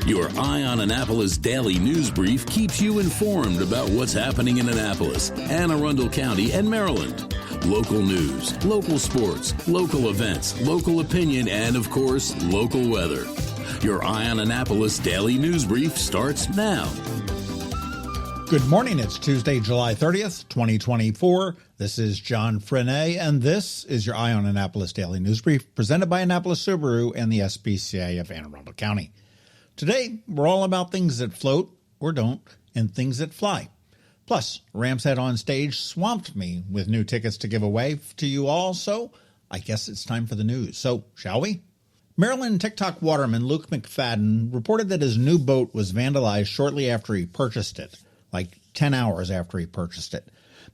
Your Eye on Annapolis daily news brief keeps you informed about what's happening in Annapolis, Anne Arundel County, and Maryland. Local news, local sports, local events, local opinion, and, of course, local weather. Your Eye on Annapolis daily news brief starts now. Good morning. It's Tuesday, July 30th, 2024. This is John Frenaye, and this is your Eye on Annapolis daily news brief presented by Annapolis Subaru and the SPCA of Anne Arundel County. Today, we're all about things that float or don't and things that fly. Plus, Rams Head on Stage swamped me with new tickets to give away to you all, so I guess it's time for the news. So, shall we? Maryland Tik Tok waterman Luke McFadden reported that his new boat was vandalized shortly after he purchased it, like 10 hours after he purchased it.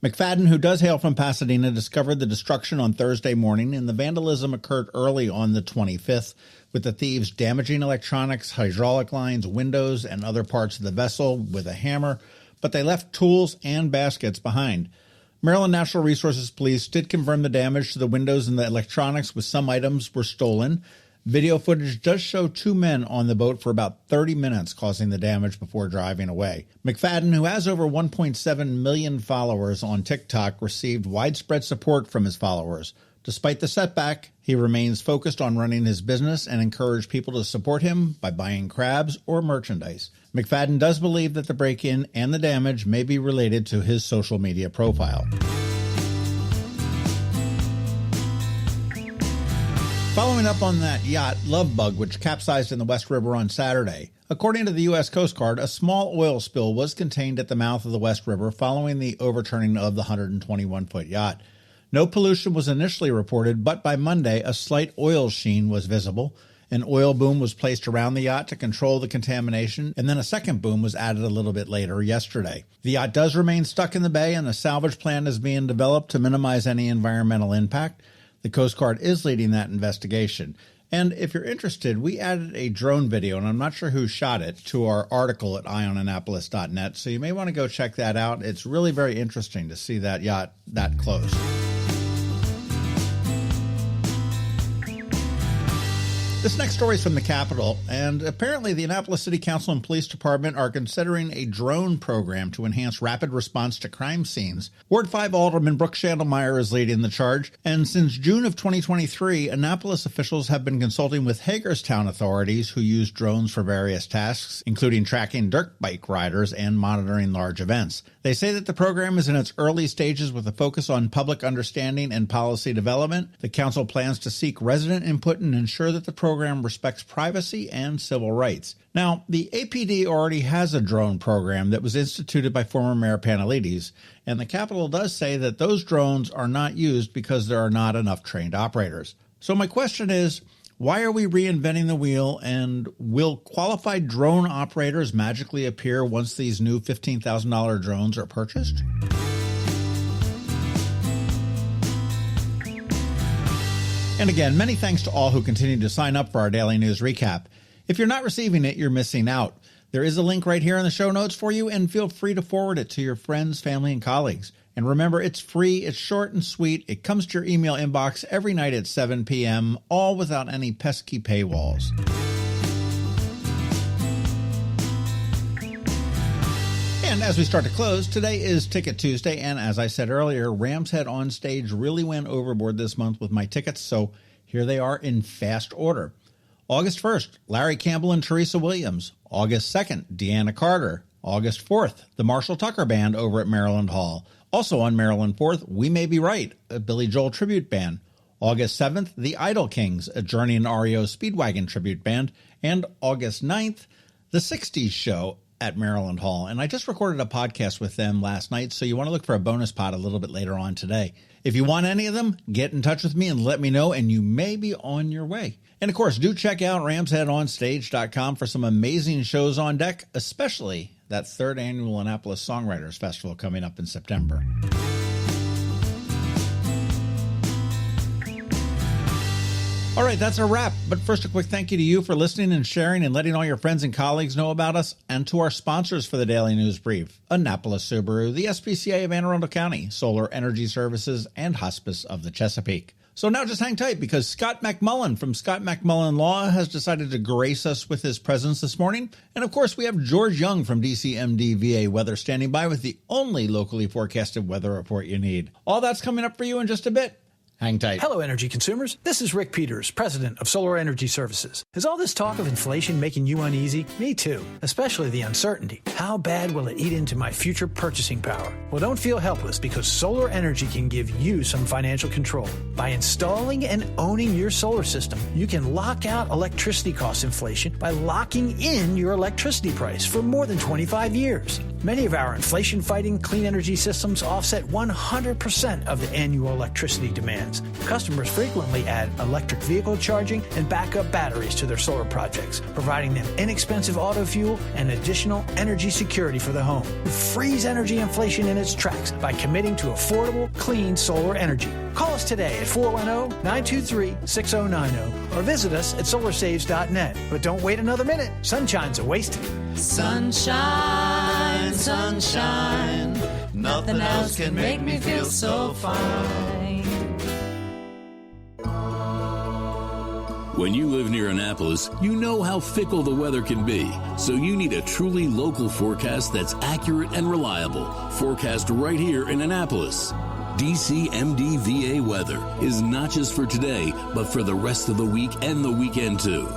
McFadden, who does hail from Pasadena, discovered the destruction on Thursday morning, and the vandalism occurred early on the 25th, with the thieves damaging electronics, hydraulic lines, windows, and other parts of the vessel with a hammer, but they left tools and baskets behind. Maryland Natural Resources Police did confirm the damage to the windows and the electronics, with some items were stolen. Video footage does show two men on the boat for about 30 minutes causing the damage before driving away. McFadden, who has over 1.7 million followers on TikTok, received widespread support from his followers. Despite the setback, he remains focused on running his business and encouraged people to support him by buying crabs or merchandise. McFadden does believe that the break-in and the damage may be related to his social media profile. Following up on that yacht, Lovebug, which capsized in the West River on Saturday. According to the U.S. Coast Guard, a small oil spill was contained at the mouth of the West River following the overturning of the 121-foot yacht. No pollution was initially reported, but by Monday, a slight oil sheen was visible. An oil boom was placed around the yacht to control the contamination, and then a second boom was added a little bit later yesterday. The yacht does remain stuck in the bay, and a salvage plan is being developed to minimize any environmental impact. The Coast Guard is leading that investigation. And if you're interested, we added a drone video, and I'm not sure who shot it, to our article at eyeonannapolis.net, so you may want to go check that out. It's really very interesting to see that yacht that close. This next story is from the Capitol, and apparently the Annapolis City Council and Police Department are considering a drone program to enhance rapid response to crime scenes. Ward 5 Alderman Brooke Schandelmeyer is leading the charge, and since June of 2023, Annapolis officials have been consulting with Hagerstown authorities who use drones for various tasks, including tracking dirt bike riders and monitoring large events. They say that the program is in its early stages with a focus on public understanding and policy development. The council plans to seek resident input and ensure that the program respects privacy and civil rights. Now, the APD already has a drone program that was instituted by former Mayor Panelides, and the Capitol does say that those drones are not used because there are not enough trained operators. So my question is, why are we reinventing the wheel, and will qualified drone operators magically appear once these new $15,000 drones are purchased? And again, many thanks to all who continue to sign up for our daily news recap. If you're not receiving it, you're missing out. There is a link right here in the show notes for you, and feel free to forward it to your friends, family, and colleagues. And remember, it's free, it's short and sweet, it comes to your email inbox every night at 7 p.m., all without any pesky paywalls. And as we start to close, today is Ticket Tuesday, and as I said earlier, Rams Head on Stage really went overboard this month with my tickets, so here they are in fast order. August 1st, Larry Campbell and Teresa Williams. August 2nd, Deanna Carter. August 4th, the Marshall Tucker Band over at Maryland Hall. Also on Maryland 4th, We May Be Right, a Billy Joel tribute band. August 7th, the Idol Kings, a Journey and REO Speedwagon tribute band. And August 9th, the 60s Show at Maryland Hall. And I just recorded a podcast with them last night, so you want to look for a bonus pod a little bit later on today. If you want any of them, get in touch with me and let me know, and you may be on your way. And of course, do check out ramsheadonstage.com for some amazing shows on deck, especially that third annual Annapolis Songwriters Festival coming up in September. All right, that's a wrap. But first, a quick thank you to you for listening and sharing and letting all your friends and colleagues know about us, and to our sponsors for the Daily News Brief, Annapolis Subaru, the SPCA of Anne Arundel County, Solar Energy Services, and Hospice of the Chesapeake. So now just hang tight because Scott McMullen from Scott McMullen Law has decided to grace us with his presence this morning. And of course, we have George Young from DCMD VA Weather standing by with the only locally forecasted weather report you need. All that's coming up for you in just a bit. Hang tight. Hello, energy consumers. This is Rick Peters, president of Solar Energy Services. Is all this talk of inflation making you uneasy? Me too, especially the uncertainty. How bad will it eat into my future purchasing power? Well, don't feel helpless because solar energy can give you some financial control. By installing and owning your solar system, you can lock out electricity cost inflation by locking in your electricity price for more than 25 years. Many of our inflation-fighting clean energy systems offset 100% of the annual electricity demands. Customers frequently add electric vehicle charging and backup batteries to their solar projects, providing them inexpensive auto fuel and additional energy security for the home. Freeze energy inflation in its tracks by committing to affordable, clean solar energy. Call us today at 410-923-6090 or visit us at solarsaves.net. But don't wait another minute. Sunshine's a wasted. Sunshine, sunshine, nothing else can make me feel so fine. When you live near Annapolis, you know how fickle the weather can be. So you need a truly local forecast that's accurate and reliable. Forecast right here in Annapolis. DCMD VA weather is not just for today, but for the rest of the week and the weekend too.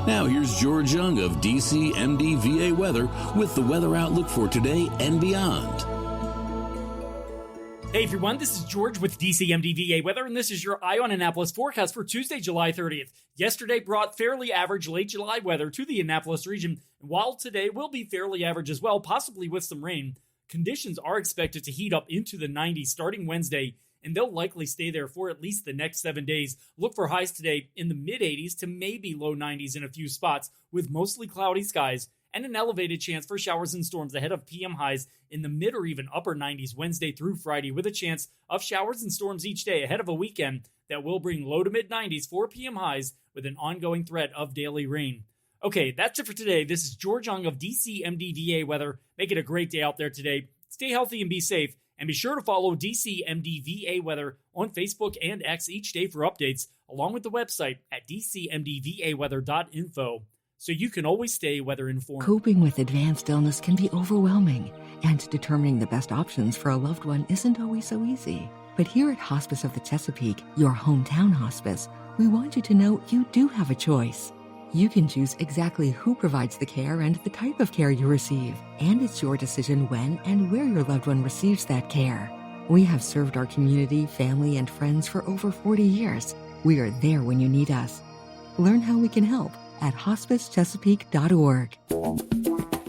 Now here's George Young of DCMD VA weather with the weather outlook for today and beyond. Hey everyone, this is George with DCMD VA Weather, and this is your Eye on Annapolis forecast for Tuesday, July 30th. Yesterday brought fairly average late July weather to the Annapolis region, and while today will be fairly average as well, possibly with some rain, conditions are expected to heat up into the 90s starting Wednesday, and they'll likely stay there for at least the next 7 days. Look for highs today in the mid-80s to maybe low 90s in a few spots, with mostly cloudy skies, and an elevated chance for showers and storms ahead of PM highs in the mid or even upper 90s Wednesday through Friday, with a chance of showers and storms each day ahead of a weekend that will bring low to mid 90s for PM highs with an ongoing threat of daily rain. Okay, that's it for today. This is George Young of DCMD VA Weather. Make it a great day out there today. Stay healthy and be safe, and be sure to follow DCMD VA Weather on Facebook and X each day for updates, along with the website at dcmdvaweather.info. So you can always stay weather informed. Coping with advanced illness can be overwhelming, and determining the best options for a loved one isn't always so easy. But here at Hospice of the Chesapeake, your hometown hospice, we want you to know you do have a choice. You can choose exactly who provides the care and the type of care you receive, and it's your decision when and where your loved one receives that care. We have served our community, family, and friends for over 40 years. We are there when you need us. Learn how we can help at hospicechesapeake.org.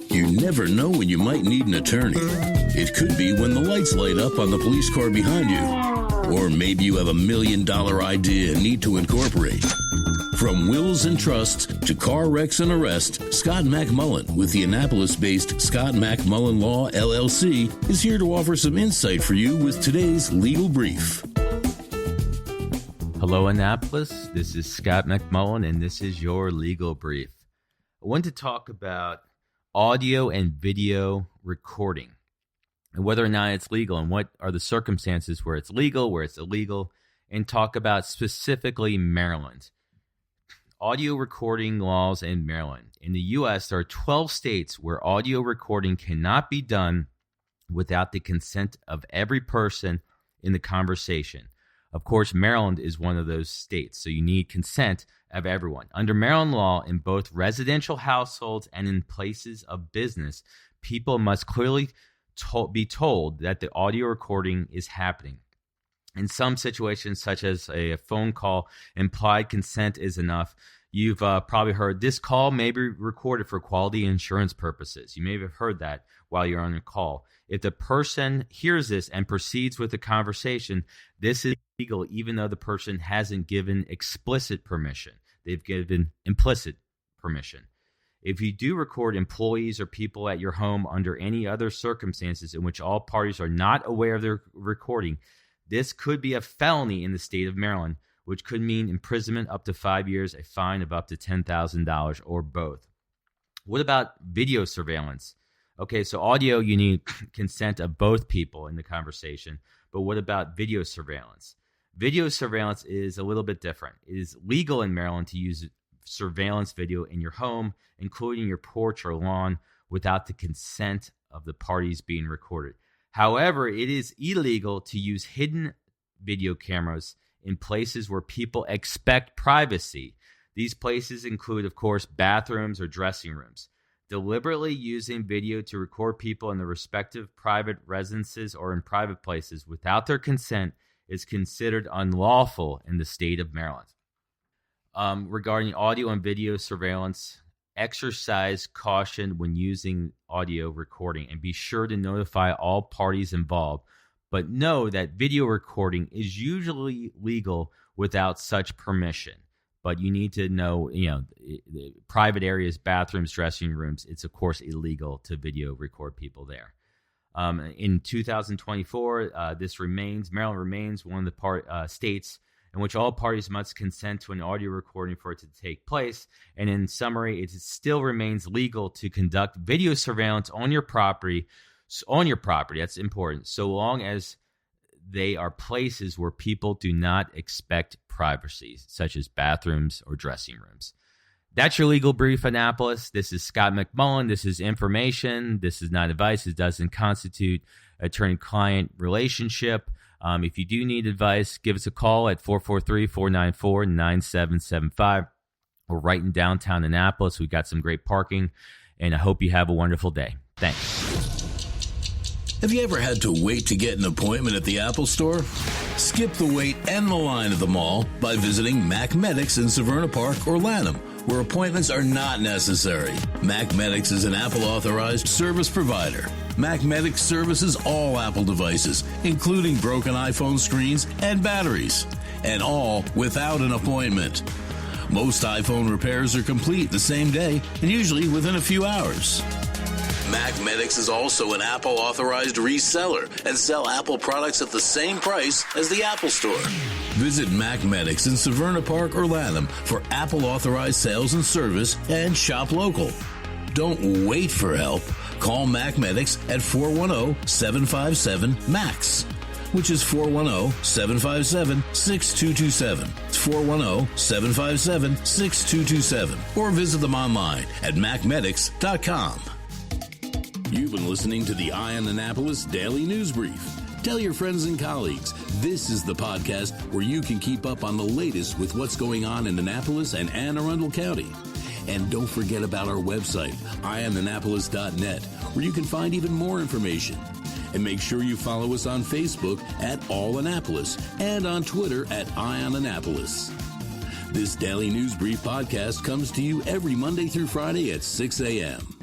You never know when you might need an attorney. It could be when the lights light up on the police car behind you. Or maybe you have $1 million idea and need to incorporate. From wills and trusts to car wrecks and arrests, Scott McMullen with the Annapolis-based Scott McMullen Law, LLC, is here to offer some insight for you with today's legal brief. Hello, Annapolis. This is Scott McMullen, and this is your legal brief. I want to talk about audio and video recording and whether or not it's legal and what are the circumstances where it's legal, where it's illegal, and talk about specifically Maryland. Audio recording laws in Maryland. In the U.S., there are 12 states where audio recording cannot be done without the consent of every person in the conversation. Of course, Maryland is one of those states, so you need consent of everyone. Under Maryland law, in both residential households and in places of business, people must clearly be told that the audio recording is happening. In some situations, such as a phone call, implied consent is enough. You've probably heard this call may be recorded for quality insurance purposes. You may have heard that while you're on a call. If the person hears this and proceeds with the conversation, this is legal even though the person hasn't given explicit permission. They've given implicit permission. If you do record employees or people at your home under any other circumstances in which all parties are not aware of their recording, this could be a felony in the state of Maryland, which could mean imprisonment up to 5 years, a fine of up to $10,000, or both. What about video surveillance? Okay, so audio, you need consent of both people in the conversation, but what about video surveillance? Video surveillance is a little bit different. It is legal in Maryland to use surveillance video in your home, including your porch or lawn, without the consent of the parties being recorded. However, it is illegal to use hidden video cameras in places where people expect privacy. These places include, of course, bathrooms or dressing rooms. Deliberately using video to record people in their respective private residences or in private places without their consent is considered unlawful in the state of Maryland. Regarding audio and video surveillance, exercise caution when using audio recording and be sure to notify all parties involved. But know that video recording is usually legal without such permission. But you need to know, private areas, bathrooms, dressing rooms, it's of course illegal to video record people there. In 2024, Maryland remains one of the states in which all parties must consent to an audio recording for it to take place. And in summary, it still remains legal to conduct video surveillance on your property. That's important, so long as they are places where people do not expect privacy, such as bathrooms or dressing rooms. That's your legal brief, Annapolis. This is Scott McMullen. This is information. This is not advice. It doesn't constitute attorney-client relationship. If you do need advice, give us a call at 443-494-9775. We're right in downtown Annapolis. We've got some great parking, and I hope you have a wonderful day. Thanks. Have you ever had to wait to get an appointment at the Apple Store? Skip the wait and the line at the mall by visiting McMedics in Severna Park or Lanham, where appointments are not necessary. McMedics is an Apple-authorized service provider. McMedics services all Apple devices, including broken iPhone screens and batteries, and all without an appointment. Most iPhone repairs are complete the same day and usually within a few hours. McMedics is also an Apple-authorized reseller and sell Apple products at the same price as the Apple Store. Visit McMedics in Severna Park or Lanham for Apple-authorized sales and service and shop local. Don't wait for help. Call McMedics at 410-757-MAX, which is 410-757-6227. It's 410-757-6227. Or visit them online at macmedics.com. You've been listening to the Eye on Annapolis Daily News Brief. Tell your friends and colleagues, this is the podcast where you can keep up on the latest with what's going on in Annapolis and Anne Arundel County. And don't forget about our website, eyeonannapolis.net, where you can find even more information. And make sure you follow us on Facebook at All Annapolis and on Twitter at Eye on Annapolis. This Daily News Brief podcast comes to you every Monday through Friday at 6 a.m.